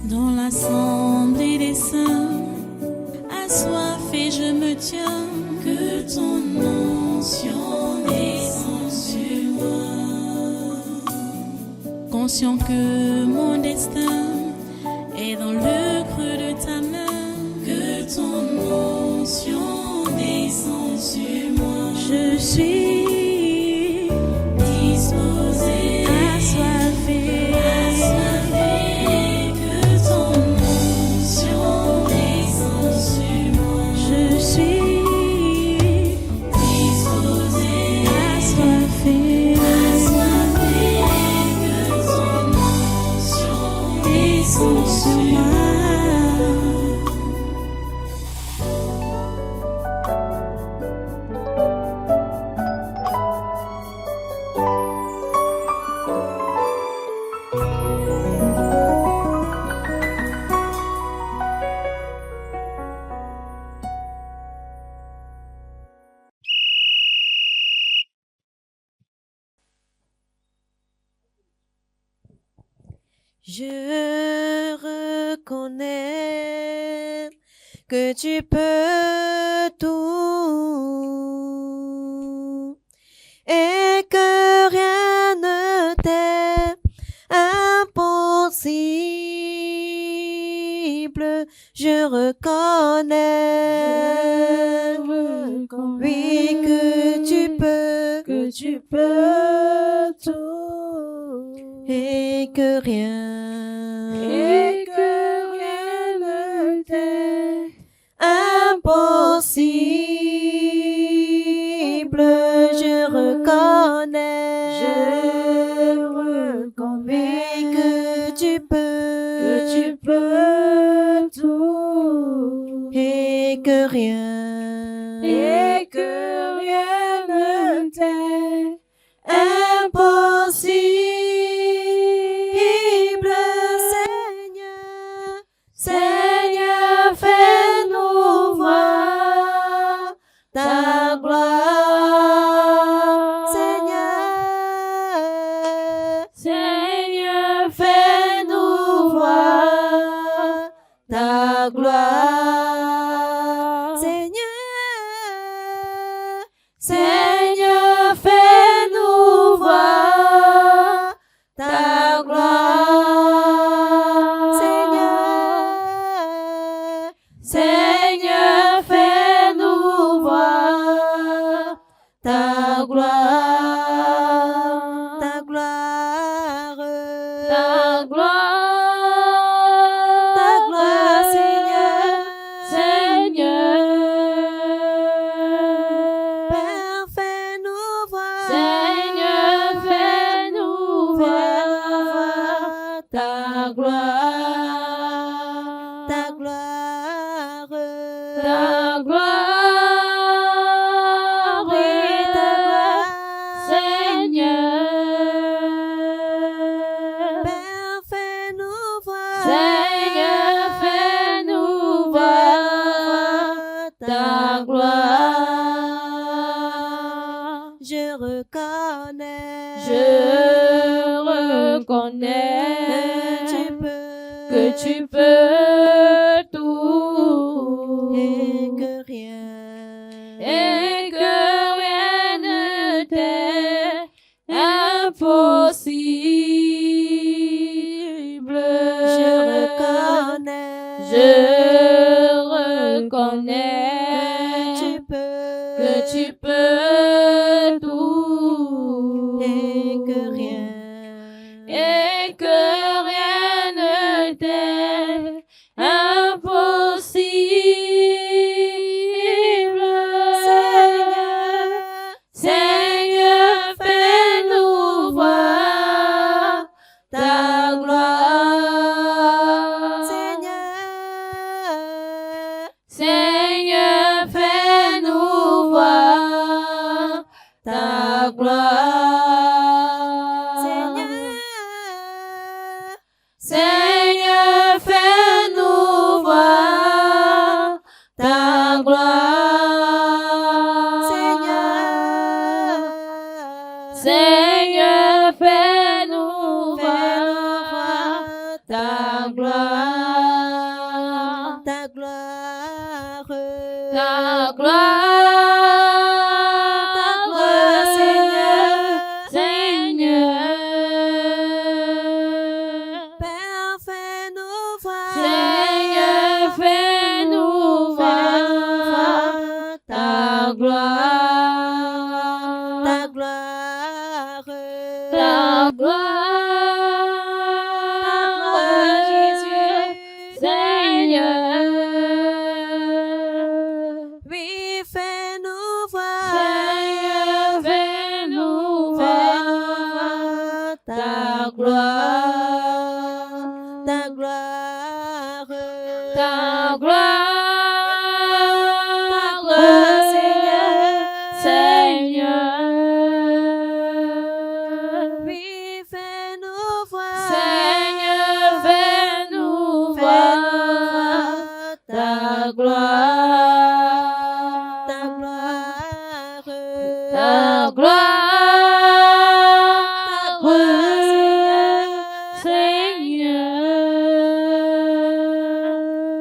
Dans l'assemblée des saints, assoiffé je me tiens, que ton onction descende sur moi. Conscient que mon destin est dans le creux de ta main, que ton onction descende sur moi. Je suis disposé, assoiffé, que ton onction descende sur moi. Je suis disposé, assoiffé, que ton onction descende sur moi. Je reconnais que tu peux tout et que rien ne t'est impossible. Je reconnais, oui, que tu peux tout et que rien ne t'est impossible. Je reconnais, oui, que tu peux tout et que rien ne t'est impossible. Seigneur, fais-nous voir ta gloire. Seigneur, fais-nous voir ta gloire. Seigneur, fais-nous voir ta gloire. Seigneur, fais-nous voir ta gloire. Ta gloire, Seigneur. Père, fais-nous voir. Seigneur, fais-nous voir ta gloire. Ta gloire, oui, ta gloire, Seigneur. Père, fais-nous voir. Seigneur, fais-nous voir ta gloire. Je reconnais que tu peux tout et que rien ne t'est impossible. Je reconnais que tu peux tout et que rien ne t'est impossible. Seigneur, fais-nous voir ta gloire. Seigneur, fais-nous voir ta gloire. Seigneur, fais-nous voir ta gloire. Seigneur, fais-nous voir ta ta gloire, ta gloire, ta gloire, Seigneur, Seigneur. Père, fais-nous voir, Seigneur, fais-nous voir ta gloire, ta gloire, ta gloire, Jésus, Seigneur. oui, fais-nous voir, Seigneur, fais-nous voir ta gloire, ta gloire, ta gloire, Seigneur. oui, fais-nous voir, Seigneur, fais-nous voir ta gloire, ta gloire, ta gloire, Seigneur.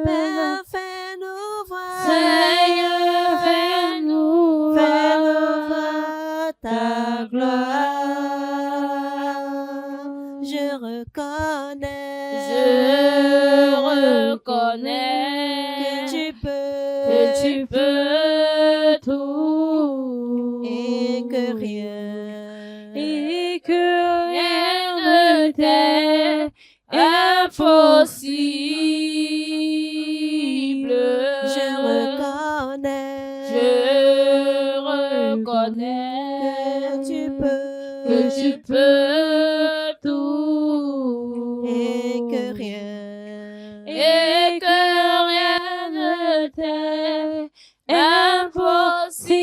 Père, fais-nous voir, Seigneur, fais-nous voir ta gloire. Je reconnais, reconnais que tu peux tout et que rien ne t'est impossible. je reconnais reconnais que tu peux tout et que rien ne t'est impossible.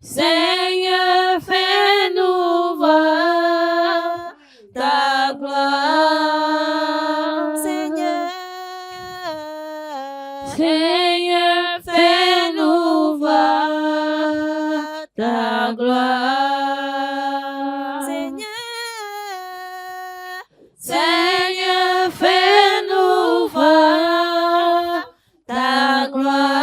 Seigneur, fais-nous voir ta gloire. Seigneur, Seigneur, fais-nous voir ta gloire. Seigneur, fais-nous voir ta gloire.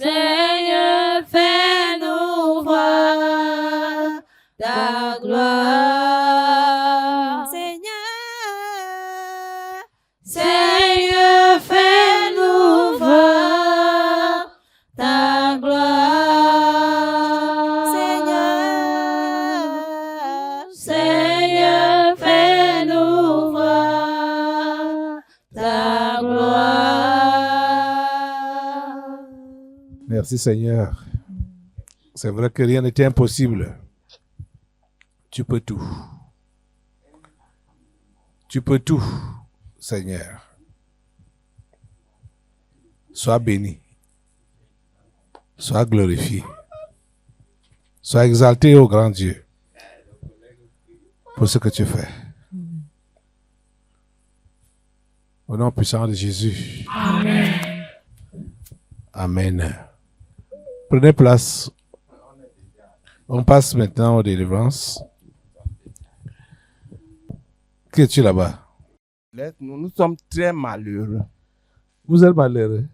Seigneur, fais-nous voir ta gloire. Seigneur, fais-nous voir ta gloire. Seigneur, fais-nous voir ta gloire. Merci Seigneur. C'est vrai que rien n'était impossible. Tu peux tout. Tu peux tout, Seigneur. Sois béni. Sois glorifié. Sois exalté, ô grand Dieu, pour ce que tu fais. Au nom puissant de Jésus. Amen. Amen. Prenez place. On passe maintenant aux délivrances. Qui es-tu là-bas? Nous sommes très malheureux. Vous êtes malheureux.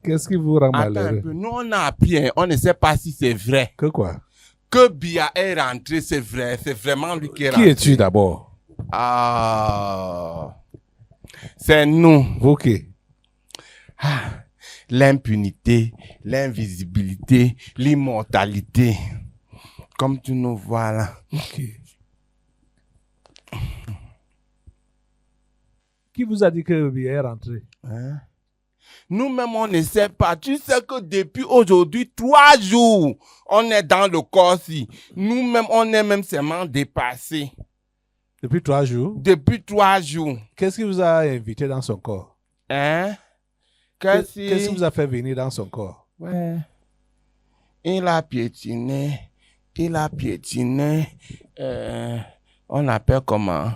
Qu'est-ce qui vous rend Attends un malheureux? peu, nous on a appris, on ne sait pas si c'est vrai. Que quoi? Que Bia est rentré, c'est vrai, c'est vraiment lui qui est Qui rentré. es-tu d'abord? Ah, c'est nous. Vous qui? Ah, l'impunité, l'invisibilité, l'immortalité. Comme tu nous vois là. Ok. Qui vous a dit que Bia est rentré? Hein? Nous-mêmes, on ne sait pas. Tu sais que depuis aujourd'hui, 3 jours, on est dans le corps-ci. Nous-mêmes, on est même seulement dépassés. Depuis 3 jours? Depuis 3 jours. Qu'est-ce qui vous a invité dans son corps? Hein? Qu'est-ce qui vous a fait venir dans son corps? Ouais. Il a piétiné. On appelle comment?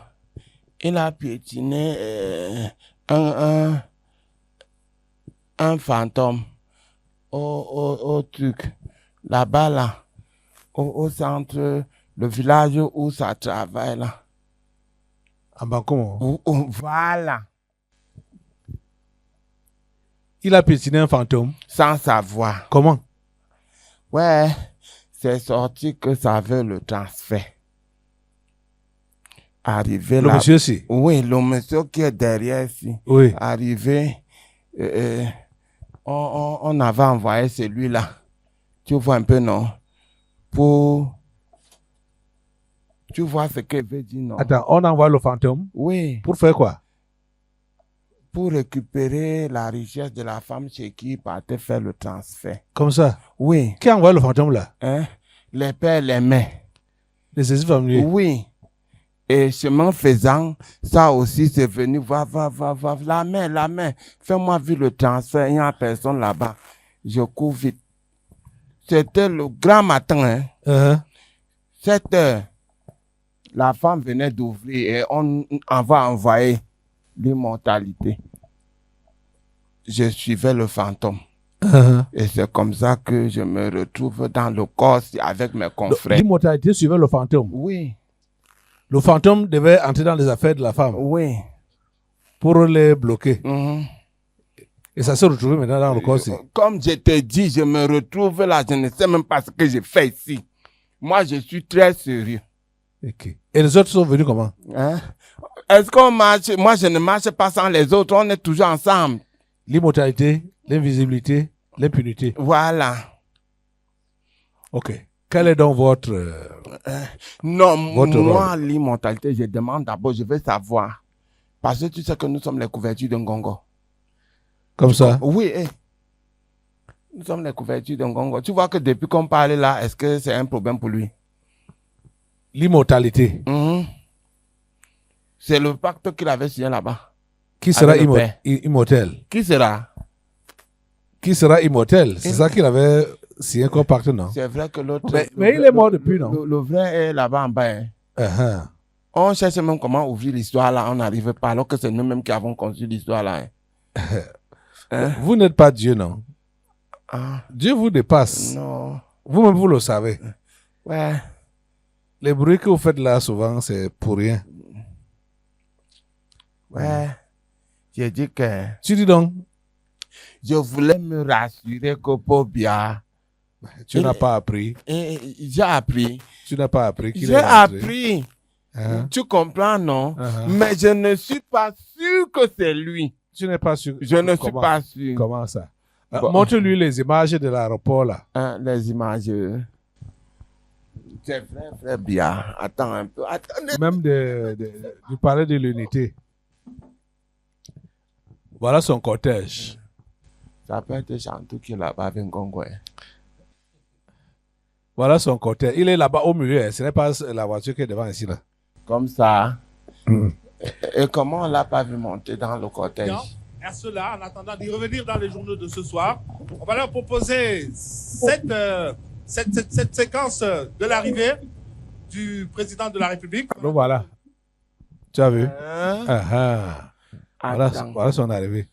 Il a piétiné un fantôme au truc. Là-bas, là, au centre, le village où ça travaille, là. En Bancomo. Voilà. Il a piétiné un fantôme. Sans savoir. Comment? Ouais, c'est sorti que ça veut le transfert. Arrivé Le là. monsieur aussi. Oui, le monsieur qui est derrière ici. Oui. Arrivé, on avait envoyé celui-là. Tu vois un peu, non? Pour... Tu vois ce que veut dire, non? Attends, on envoie le fantôme Oui, pour faire quoi? pour récupérer la richesse de la femme chez qui il partait faire le transfert. Comme ça. Oui, Qui a envoyé le fantôme là? hein? Les pères, les mères. Les saisies familiers. Oui. Et chemin faisant, ça aussi, c'est venu, va, la main, fais-moi vu le transfert, il n'y a personne là-bas. Je cours vite. C'était le grand matin, hein. Uh-huh. 7 heures. La femme venait d'ouvrir et on va envoyer l'immortalité. Je suivais le fantôme. Uh-huh. Et c'est comme ça que je me retrouve dans le corps avec mes confrères. L'immortalité suivait le fantôme. Oui, Le fantôme devait entrer dans les affaires de la femme oui. pour les bloquer. Mhm. Et ça s'est retrouvé maintenant dans le corps aussi. Comme je te dis, je me retrouve là, je ne sais même pas ce que j'ai fait ici. Moi, je suis très sérieux. Ok. Et les autres sont venus comment? Hein? Est-ce qu'on marche? Moi, je ne marche pas sans les autres, on est toujours ensemble. L'immortalité, l'invisibilité, l'impunité. Voilà. Ok. Quel est donc votre... Non, Votre moi, l'immortalité, je demande d'abord, je veux savoir. Parce que tu sais que nous sommes les couvertures d'un gongo. Comme ça? Oui, nous sommes les couvertures d'un gongo. Tu vois que depuis qu'on parle là, est-ce que c'est un problème pour lui? L'immortalité. Mhm. C'est le pacte qu'il avait signé là-bas. Qui sera Avec le père. immortel? Qui sera? Qui sera immortel? C'est ça qu'il avait signé comme pacte, non? C'est vrai que l'autre... Mais il est mort depuis, non? Le vrai est là-bas en bas. Hein. Uh-huh. On cherche même comment ouvrir l'histoire là, on n'arrive pas, alors que c'est nous-mêmes qui avons conçu l'histoire là. Hein. Vous n'êtes pas Dieu, non? Ah, Dieu vous dépasse. non. Vous-même, vous le savez. Ouais. Les bruits que vous faites là, souvent, c'est pour rien. Ouais. J'ai dit que Tu dis donc, je voulais me rassurer que pour bien. tu n'as pas appris. Et j'ai appris. Tu n'as pas appris qu'il J'ai est rentré. appris. Uh-huh. Tu comprends, non? Uh-huh. Mais je ne suis pas sûr que c'est lui. Tu n'es pas sûr. Je ne suis Comment? pas sûr. Comment ça? Bon. Montre-lui les images de l'aéroport là. Hein, les images. C'est vrai, très bien. Attends un peu. Attendez. Même du palais de l'unité. Voilà son cortège. Ça peut être Chantou qui est là-bas avec Ngongwe. Voilà son cortège. Il est là-bas au milieu. Ce n'est pas la voiture qui est devant ici là. Comme ça. Et comment on l'a pas vu monter dans le cortège? Bien. À cela, en attendant d'y revenir dans les journaux de ce soir, on va leur proposer cette séquence de l'arrivée du président de la République. Donc voilà. Tu as vu? Hein? Voilà, Attends. voilà son arrivée.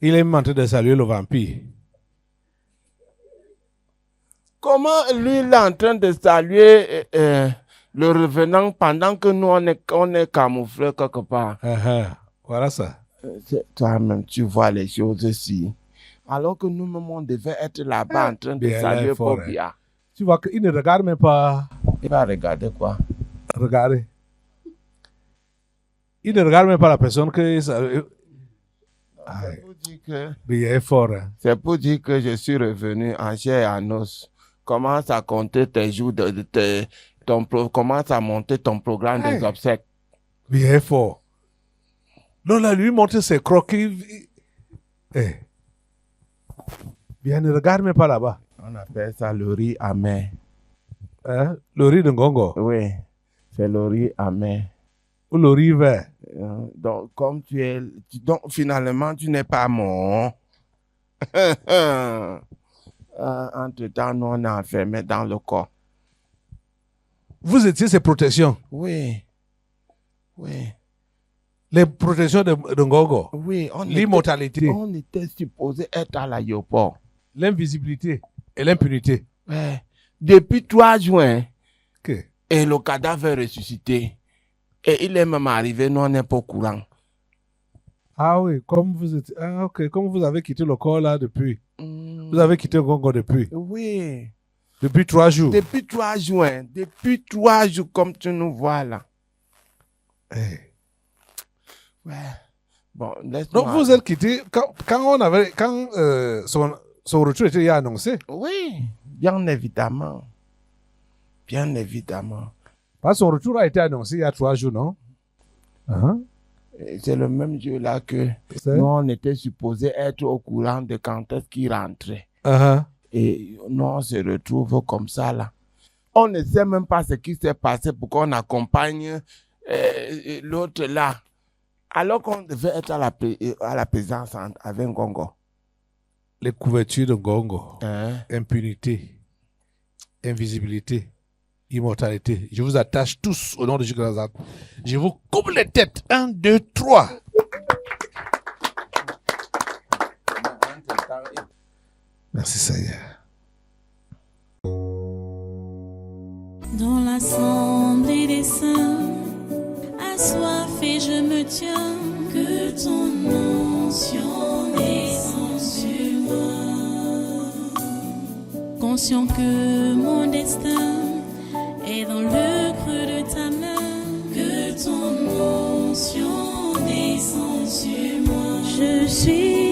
Il est même en train de saluer le vampire. Comment lui, il est en train de saluer le revenant pendant que nous, on est camouflés quelque part? Voilà ça. Toi-même, tu vois les choses ici. Alors que nous-mêmes, on devait être là-bas en train de Bien, là, saluer il faut, Pobia. Tu vois qu'il ne regarde même pas. Il va regarder quoi? Regardez. Il ne regarde même pas la personne que ça. C'est pour dire que... Mais il est fort. Hein. C'est pour dire que je suis revenu en chair et en os. Commence à compter tes jours, commence à monter ton programme des obsèques. Mais il est fort. Non, là, lui montre ses croquis. Bien, ne regarde même pas là-bas. On appelle ça le riz amer. Hein? Le riz de Ngongo. Oui, c'est le riz amer. Ou le riz vert. Donc, comme tu es... Donc, finalement, tu n'es pas mort. Entre-temps, nous, on est enfermés dans le corps. Vous étiez ses protections. Oui. Oui. Les protections de Ngongo. Oui. L'immortalité. On était supposé être à l'aéroport. l'invisibilité et l'impunité. Ouais. Depuis 3 juin, Ok. et le cadavre est ressuscité. Et il est même arrivé, nous on n'est pas au courant. Ah oui, comme vous êtes... Ah ok, comme vous avez quitté le corps là depuis. Vous avez quitté Ngongo depuis. Oui. Depuis 3 jours. Depuis 3 juin. Depuis 3 jours, comme tu nous vois là. Eh. Ouais. Bon, laisse-moi. Donc vous êtes quitté... Quand son retour était annoncé, Oui, bien évidemment. Bien évidemment. parce que son retour a été annoncé il y a 3 jours, non? Et c'est le même jour là que C'est- nous, on était supposé être au courant de quand est-ce qu'il rentrait. Et nous, on se retrouve comme ça là. On ne sait même pas ce qui s'est passé pour qu'on accompagne l'autre là. Alors qu'on devait être à la présence avec Ngongo. Les couvertures de Ngongo, Hein? impunité, invisibilité, immortalité. Je vous attache tous au nom de Jésus. Je vous coupe les têtes. 1, 2, 3. Merci Seigneur. Dans l'assemblée des saints, assoiffé je me tiens, que ton onction descende sur moi. Conscient que mon destin est dans le creux de ta main, que ton onction descende sur moi. Je suis